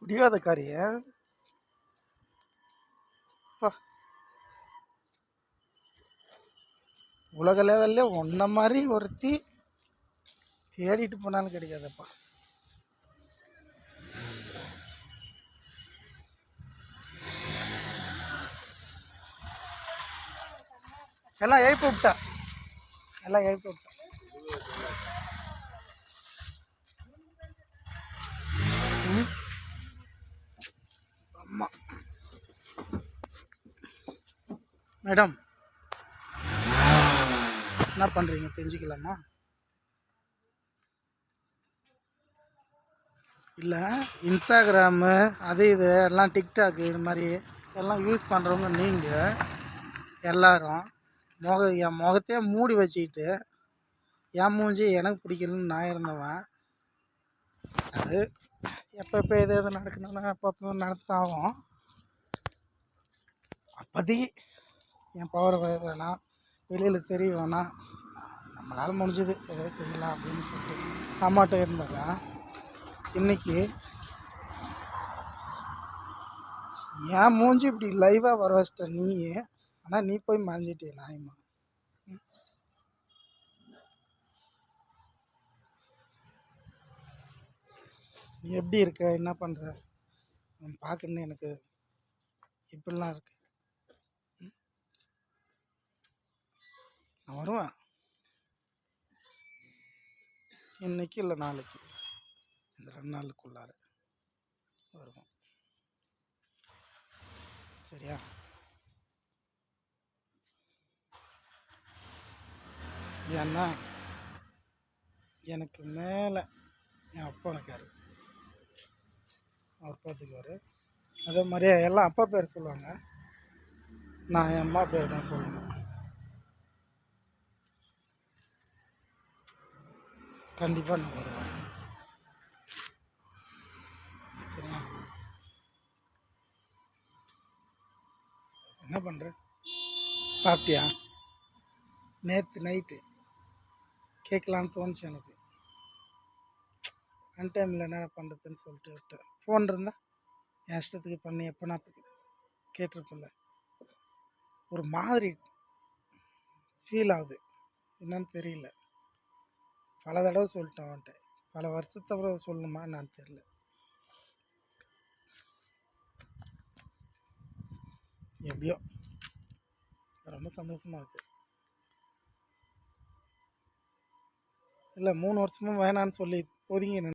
பிடிவாத காரிய உலக லெவல்ல ஒன்றை மாதிரி ஒருத்தி தேடிட்டு போனாலும் கிடைக்காதப்பா. எல்லாம் எழுப்பி விட்டா, எல்லாம் எழுப்பி விட்டா. அம்மா மேடம் என்ன பண்ணுறீங்க தெரிஞ்சுக்கலாமா? இல்லை இன்ஸ்டாகிராமு அது இது எல்லாம் டிக்டாக்கு இது மாதிரி எல்லாம் யூஸ் பண்ணுறவங்க நீங்கள் எல்லோரும் என் முகத்தையே மூடி வச்சுக்கிட்டு என் மூஞ்சி எனக்கு பிடிக்கலன்னு நான் இருந்தவன். அது எப்போ எது நடக்கணும்னா அப்பப்போ நடத்தாகும். அப்போதைக்கு என் பவர் வேணாம், வெளியில் தெரிய வேணாம், நம்மளால் முடிஞ்சது எதோ செய்யலாம் அப்படின்னு சொல்லிட்டு நம்மகிட்ட இருந்ததா. இன்றைக்கி என் மூஞ்சி இப்படி லைவாக வர வச்சிட்ட நீ. ஆனால் நீ போய் மறைஞ்சிட்டே நாயமா. நீ எப்படி இருக்க, என்ன பண்ணுற பார்க்கணுன்னு எனக்கு இப்படிலாம் இருக்கு. நான் வருவேன் இன்னைக்கு இல்லை நாளைக்கு, இந்த 2 நாளுக்குள்ளார வருவோம். சரியா? ஏன்னா எனக்கு மேலே என் அப்பா இருக்கார், அவர் பார்த்துக்குவார். அதே மாதிரியே எல்லாம் அப்பா பேர் சொல்லுவாங்க, நான் என் அம்மா பேர் தான் சொல்லணும். கண்டிப்பாக நான் வருவேன். சரியா? என்ன பண்ணுற, சாப்பிட்டியா? நேற்று நைட்டு கேட்கலான்னு தோணுச்சு எனக்கு. அன் டைமில் என்னென்ன பண்ணுறதுன்னு சொல்லிட்டு விட்டேன். ஃபோன் இருந்தால் என் இஷ்டத்துக்கு பண்ணி எப்போ நான் கேட்டிருப்பில்ல. ஒரு மாதிரி ஃபீல் ஆகுது, என்னன்னு தெரியல. பல தடவை சொல்லிட்டேன் அவன்கிட்ட, பல வருஷத்தவரை சொல்லணுமா நான் தெரியல. எப்படியோ ரொம்ப சந்தோஷமாக இருக்குது. இல்லை 3 வருஷமும் வேணான்னு சொல்லி ஒதுங்கி